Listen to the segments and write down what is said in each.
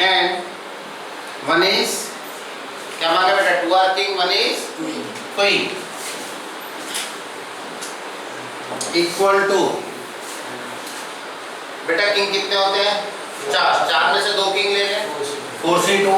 And one is क्या मांगा बेटा, two are king, one is queen, equal to बेटा किंग कितने होते हैं, चार, चार में से दो किंग ले लें, 4c2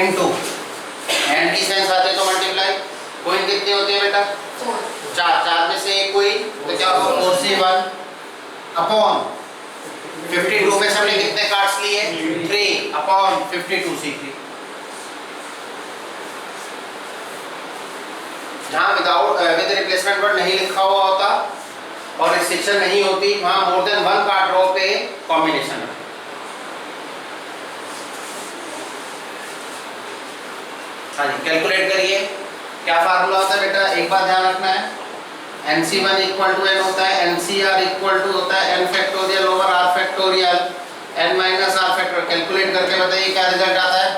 इनटू एंड की सेंस आते तो मल्टीप्लाई, क्वीन कितनी होती है बेटा, चार, चार में से एक क्वीन तो क्या होगा 4c1 अपॉन 52 में से हमने कितने कार्ड्स लिए, 3 अपॉन 52c3। जहां विदाउट विद रिप्लेसमेंट वर्ड नहीं लिखा हुआ होता और रिस्ट्रिक्शन नहीं होती, वहां more than one card draw पे कॉम्बिनेशन है। हाँ जी, कैलकुलेट करिए, क्या फार्मूला होता है बेटा, एक बात ध्यान रखना है, NC1 इक्वल टू n होता है, NCR इक्वल टू होता है n factorial over r factorial n minus r factorial. Calculate करके बताइए क्या रिजल्ट आता है।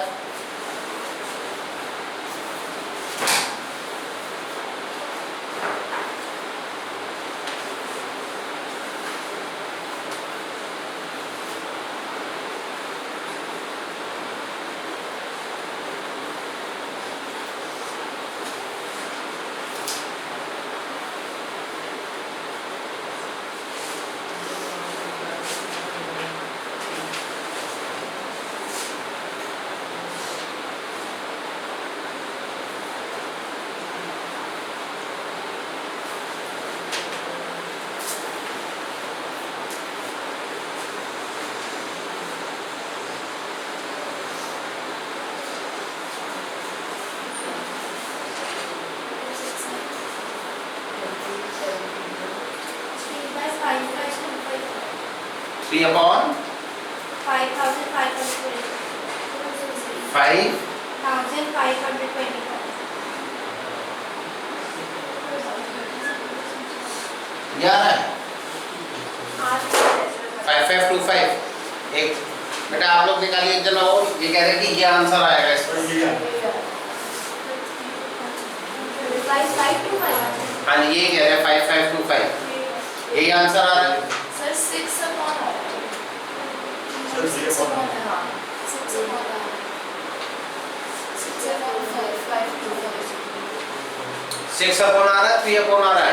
थ्री अपॉन 5,525 याद है 5525। एक बेटा आप लोग निकालिए एक जन और, ये कह रहे हैं कि ये आंसर आएगा इसमें। हाँ ये कह रहे हैं 5525, यही आंसर आ रहा है सर 6 अपॉन आ रहा है, 6 अपॉन है, हाँ 6 अपॉन आ रहा है, 6 अपॉन 5,525 6 अपॉन आ रहा है, 3 अपॉन आ रहा है,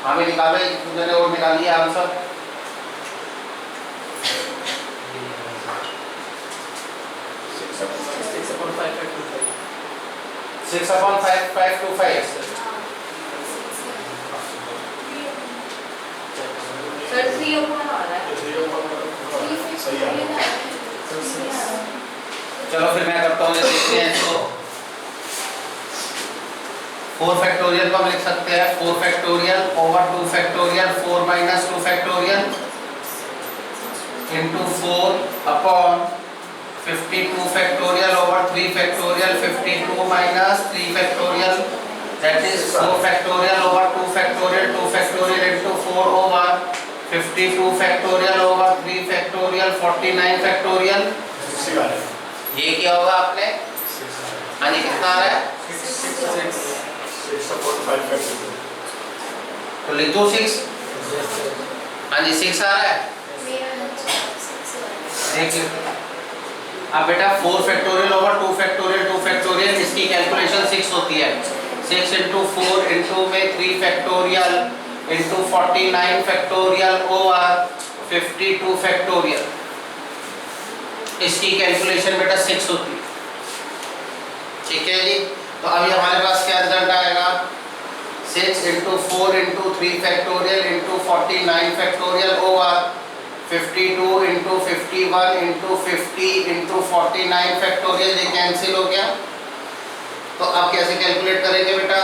हमें निकालो, एक दूसरे और निकालिए answer. Six upon 5525 sir 3 upon आ रहा है, सही है। चलो फिर मैं करता हूँ, देखते हैं इसको। 4 फैक्टोरियल को हम लिख सकते हैं 4 factorial over 2 factorial 4 minus 2 factorial into 4 upon 52 factorial over 3 factorial 52 minus 3 factorial that is 4 factorial over 2 factorial 2 factorial into 4 over 52 factorial over 3 factorial 49 factorial. ये क्या होगा आपने, हाँ जी कितना आ रहा है, तो लिख दो 6, हाँ जी 6 आ रहा है। देखिए अब बेटा 4 फैक्टोरियल ओवर 2 फैक्टोरियल 2 फैक्टोरियल, इसकी कैलकुलेशन 6 होती है, 6 इंटू 4 इंटू में 3 factorial into 49 factorial over 52 factorial, इसकी कैलकुलेशन बेटा 6 होती है। ठीक है जी, तो अभी हमारे पास क्या रिजल्ट आएगा, 6 into 4 into 3 factorial into 49 factorial over 52 into 51 into 50 into 49 factorial, ये कैंसिल हो गया। तो अब कैसे कैलकुलेट करेंगे बेटा,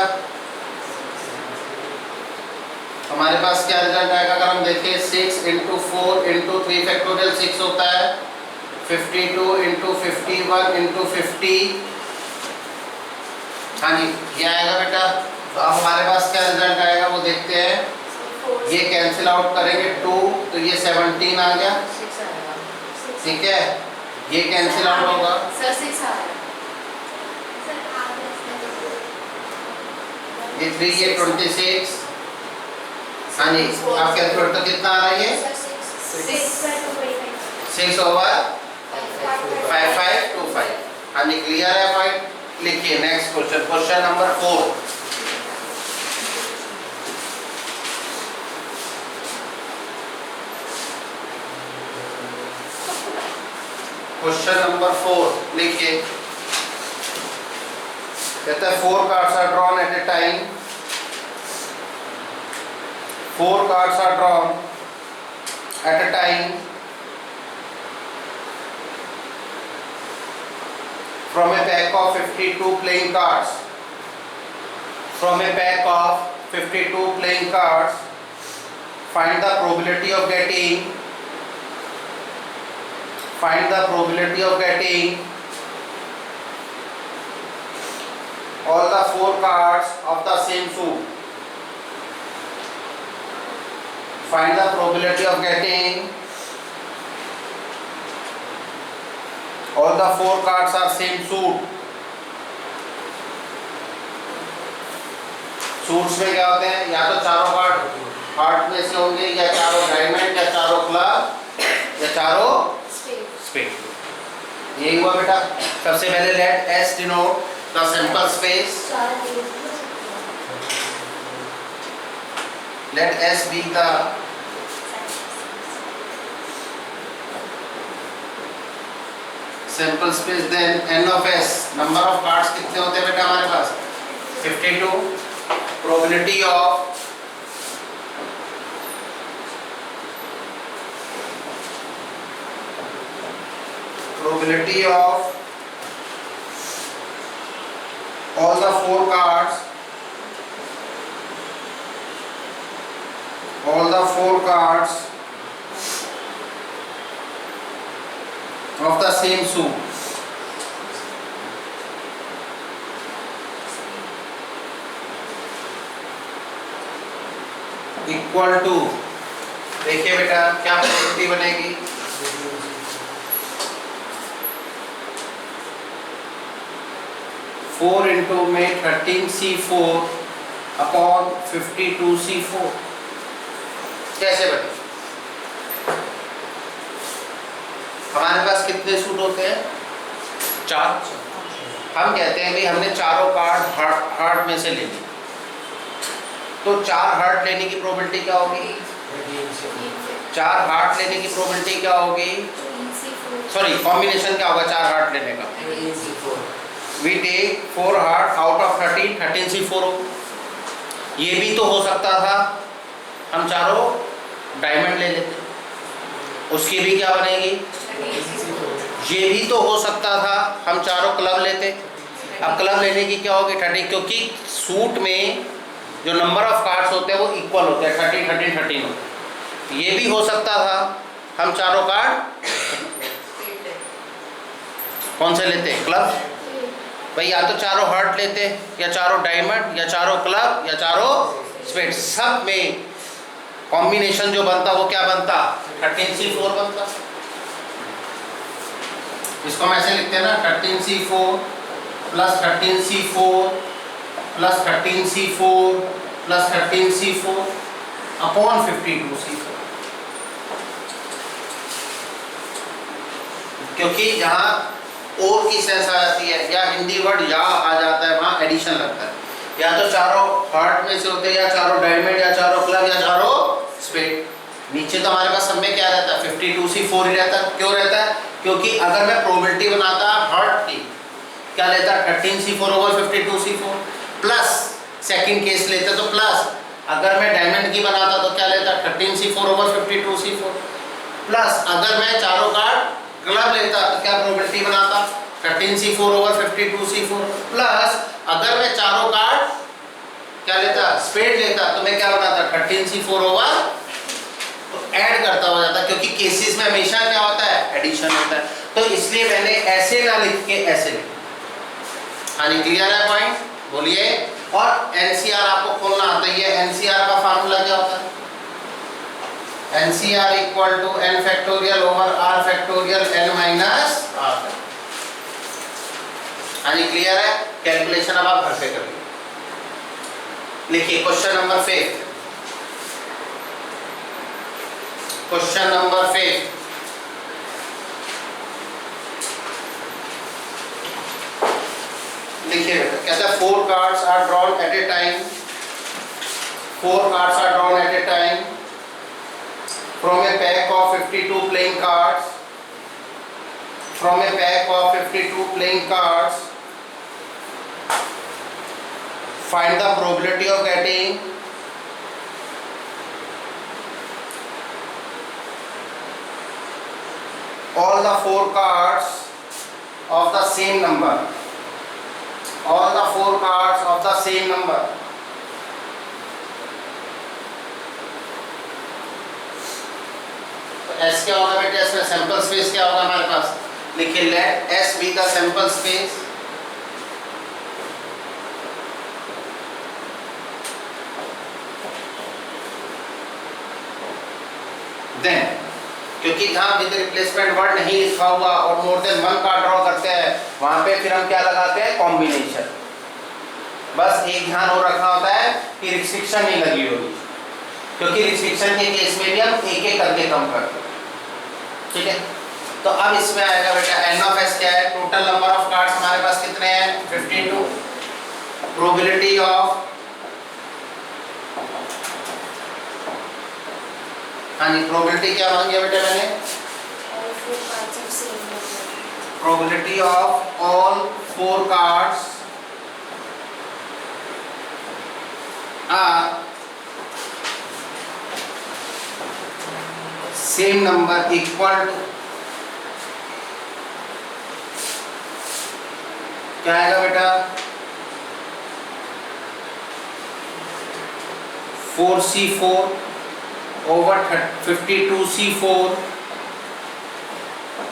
हमारे पास क्या रिजल्ट आएगा, अगर हम देखें 6 इंटू 4 इंटू 3 फैक्टोरियल 6 होता है, 52 इंटू 51 इंटू 50 हाँ जी, ये आएगा बेटा। तो अब हमारे पास क्या रिजल्ट आएगा वो देखते हैं। ये कैंसिल आउट करेंगे 2, तो ये 17 आ गया, 6 आएगा। ठीक है। ये कैंसिल आउट होगा, सर 6 आएगा। ये 3, ये 26। हाँ जी, आप कैलकुलेट तो कितना आ रहा है ये 6/5525। हाँ जी, क्लियर है पॉइंट। लिखिए next question, question number 4। Question number 4 लिखिए। कहता है 4 cards are drawn at a time. 4 cards are drawn at a time from a pack of 52 playing cards. From a pack of 52 playing cards, find the probability of getting all the 4 cards of the same suit. Find the probability of getting all the 4 cards are same suit. Suits में क्या होते हैं, या तो चारों card heart में से होंगे, या चारों डायमंड, या चारों क्लब, या चारों स्पेड। यही हुआ बेटा। सबसे पहले let S denote the sample space. Let S be the sample space, then n of S, number of cards कितने होते हैं बेटा हमारे पास 52। probability of all the 4 cards of the same suit equal to, देखिए बेटा क्या प्रोबेबिलिटी बनेगी, 4 into में 13C4 अपॉन 52C4 कैसे बने। हमारे पास कितने सूट होते हैं 4। हम कहते हैं भाई हमने चारों कार्ड हार्ट में से ले ली, तो 4 हार्ट लेने की प्रोबेबिलिटी क्या होगी, 4 हार्ट लेने की प्रोबेबिलिटी क्या होगी, सॉरी कॉम्बिनेशन क्या होगा 4 हार्ट लेने का, we take 4 heart out of 13C4 हो। ये भी तो हो सकता था हम चारों डायमंड ले लेते, उसकी भी क्या बनेगी, ये भी तो हो सकता था हम चारों क्लब लेते। अब क्लब लेने की क्या होगी 30, क्योंकि सूट में जो नंबर ऑफ कार्ड्स होते हैं वो इक्वल होते हैं 13 13 13 होते। ये भी हो सकता था हम चारों कार्ड कौन से लेते क्लब, भाई या तो चारों हार्ट लेते, या चारों डायमंड, या चारों क्लब, या चारों स्पेड। सब में कॉम्बिनेशन जो बनता वो क्या बनता 13C4 बनता। इसको हम ऐसे लिखते हैं ना 13C4 plus 13C4 plus 13C4 plus 13C4 upon 52C4। क्योंकि जहाँ और की सेंस आ जाती है या हिंदी वर्ड या आ जाता है वहाँ एडिशन लगता है, या तो चारों हार्ट में से होते हैं, या चारों डायमंड, या चारों क्लब, या चारों स्पेड। नीचे तो हमारे पास सब में क्या रहता है 52C4 ही रहता है। क्यों रहता है, क्योंकि अगर मैं प्रोबेबिलिटी बनाता हार्ट की क्या लेता 13C4 over 52C4 plus second case लेते तो प्लस, अगर मैं डायमंड की बनाता तो क्या लेता 13C4 ओवर 52C4 प्लस, अगर मैं चारों कार्ड क्लब लेता तो क्या प्रोबेबिलिटी बनाता 13C4 ओवर 52C4 प्लस, अगर मैं चारों कार्ड क्या लेता स्पेड लेता तो मैं क्या बनाता 13C4 ओवर, तो ऐड करता हो जाता, क्योंकि केसेस में हमेशा क्या होता है एडिशन होता है। तो इसलिए मैंने ऐसे ना लिख के ऐसे लिखा। हाँ जी, क्लियर है पॉइंट। बोलिए। और एनसीआर आपको खोलना आता है। ये एनसीआर का फार्मूला क्या होता है? NCr equal to n factorial over r factorial n minus r. हाँ जी, क्लियर है? कैलकुलेशन अब आप घर पे करिए। लिखिए क्वेश्चन नंबर 5। क्वेश्चन नंबर 5 लिखिए बेटा। कहता है 4 cards are drawn at a time. 4 cards are drawn at a time from a pack of 52 playing cards. From a pack of 52 playing cards, find the probability of getting all the 4 cards of the same number. All the 4 cards of the same number. S क्या होगा बेटा? इसमें sample space क्या होगा हमारे पास? लिखिए let S be the sample space. Then क्योंकि जहां विद रिप्लेसमेंट वर्ड नहीं लिखा हुआ और मोर देन 1 कार्ड ड्रॉ करते हैं, वहां पे फिर हम क्या लगाते हैं? कॉम्बिनेशन। बस एक ध्यान और रखना होता है कि रिस्ट्रिक्शन नहीं लगी होगी, क्योंकि रिस्ट्रिक्शन के केस में भी हम एक एक करके कम करते हैं। ठीक है, तो अब इसमें आएगा बेटा एन ऑफ एस क्या है? टोटल नंबर ऑफ कार्ड्स हमारे पास कितने हैं? 52। प्रोबेबिलिटी ऑफ, हाँ जी, प्रोबेबिलिटी क्या मांगी है बेटा मैंने? Probability of all 4 cards are same number equal to, क्या आएगा बेटा? 4C4 over 52C4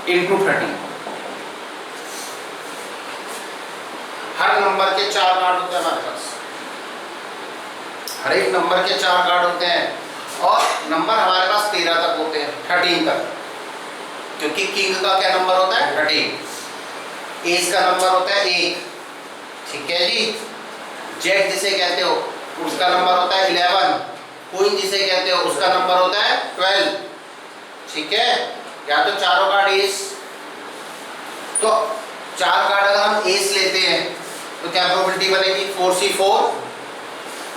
into 30। हर नंबर के 4 कार्ड होते हैं हमारे पास। हर एक नंबर के 4 कार्ड होते हैं और नंबर हमारे पास 13 तक होते हैं, 13 तक, क्योंकि किंग का क्या नंबर होता है? 13। एस का नंबर होता है 1। ठीक है जी। जेड जिसे कहते हो उसका नंबर होता है 11। क्वीन जिसे कहते हो उसका नंबर होता है 12। ठीक है, या तो चारों कार्ड एस, तो 4 कार्ड अगर हम एस लेते हैं तो क्या प्रोबेबिलिटी बनेगी? 4C4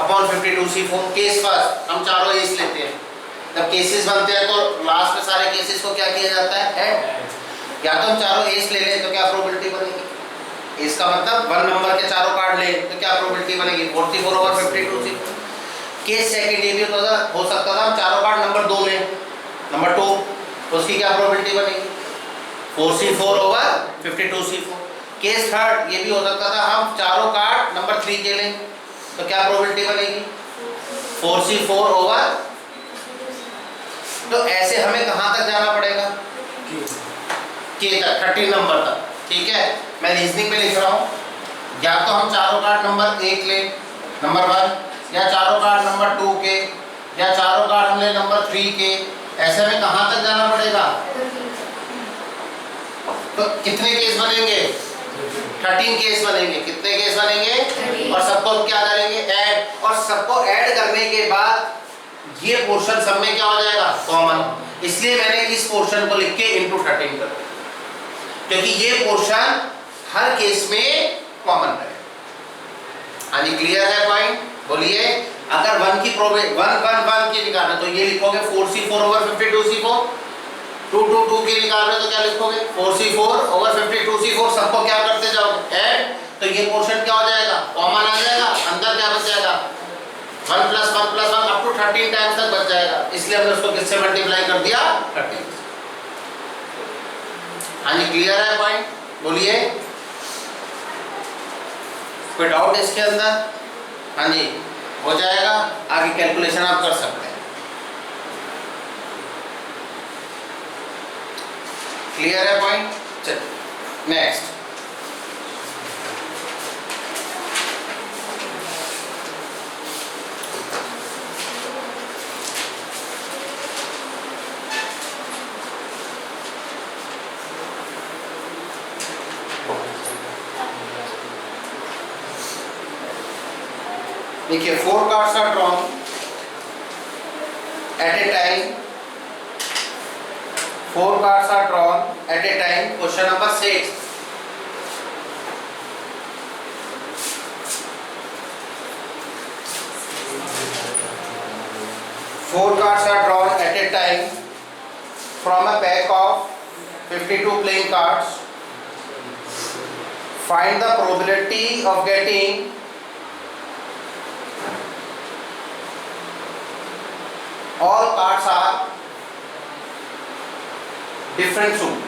upon 52C4। Case first, हम चारों एस लेते हैं। जब केसेस बनते हैं तो लास्ट में सारे केसेस को क्या किया जाता है? ऐड। या तो हम चारों एस ले लें तो क्या प्रोबेबिलिटी बनेगी? एस का मतलब 1 नंबर के चारों कार्ड ले तो क्या प्रोबेबिलिटी बनेगी? 44 ओवर 52C4। केस सेकंड ये भी हो सकता था हम चारों कार्ड नंबर 2 लें, नंबर 2, तो उसकी क्या प्रोबेबिलिटी बनेगी? 4C4 over 52C4। Case third ये भी हो सकता था हम चारों कार्ड नंबर 3 के लें, तो क्या प्रोबेबिलिटी बनेगी? 4C4 over. तो ऐसे हमें कहां तक जाना पड़ेगा? के तक, 30 नंबर तक। ठीक है, मैं रीजनिंग पे लिख रहा हूं। या तो हम चारों कार्ड नंबर 1 ले, नंबर 1, या चारों कार्ड नंबर 2 के, या चारों कार्ड हम ले नंबर 3 के। ऐसे में कहां तक जाना पड़ेगा? तो कितने केस बनेंगे? 13 केस बनेंगे। कितने केस बनेंगे? और सबको हम क्या करेंगे? ऐड। और सबको ऐड करने के बाद ये पोर्शन सब में क्या हो जाएगा? कॉमन। इसलिए मैंने इस पोर्शन को लिख के इंटू 13 कर, क्योंकि ये पोर्शन हर केस में कॉमन है। हाँ जी, क्लियर है पॉइंट? बोलिए। अगर 1 की प्रोबेबिलिटी 1 की निकालना तो ये लिखोगे 4C4 ओवर 52C4। 2 की निकाल रहे तो क्या लिखोगे? 4C4 over 52C4। सबको क्या करते जाओगे? ऐड। तो ये पोर्शन क्या हो जाएगा? कॉमन आ जाएगा। अंदर क्या बच जाएगा? 1 + 1 + 1 अप टू 13 टाइम्स तक बच जाएगा। इसलिए हमने उसको किससे मल्टीप्लाई कर दिया? 13। हाँ जी, क्लियर है पॉइंट? बोलिए। कोई डाउट इसके अंदर? हाँ जी, हो जाएगा। आगे कैलकुलेशन आप कर सकते हैं। क्लियर है पॉइंट? चलिए नेक्स्ट। देखिए 4 cards are drawn at a time, 4 cards are drawn at a time. Question number 6. 4 cards are drawn at a time from a pack of 52 playing cards. Find the probability of getting all cards are different suit.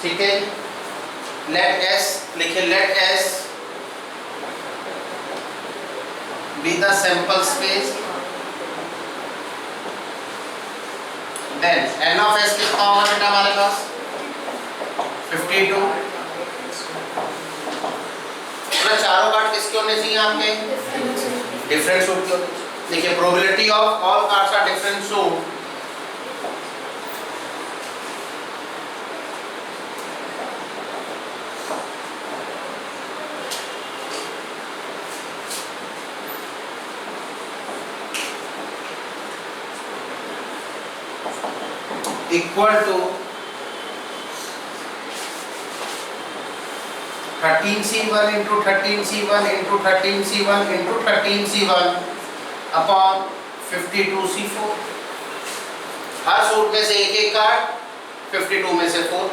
ठीक है, late S लिखिए, let S be the sample space, then n of S कितना होगा बेटा हमारे पास 52। मतलब चारों card किसके होने चाहिए आपके, डिफरेंट सूट के होने चाहिए। देखिए probability of all cards are different suit, equal to 13C1 into 13C1 into 13C1 into 13C1 upon 52C4। हर सूट में से एक एक कार्ड, 52 में से 4।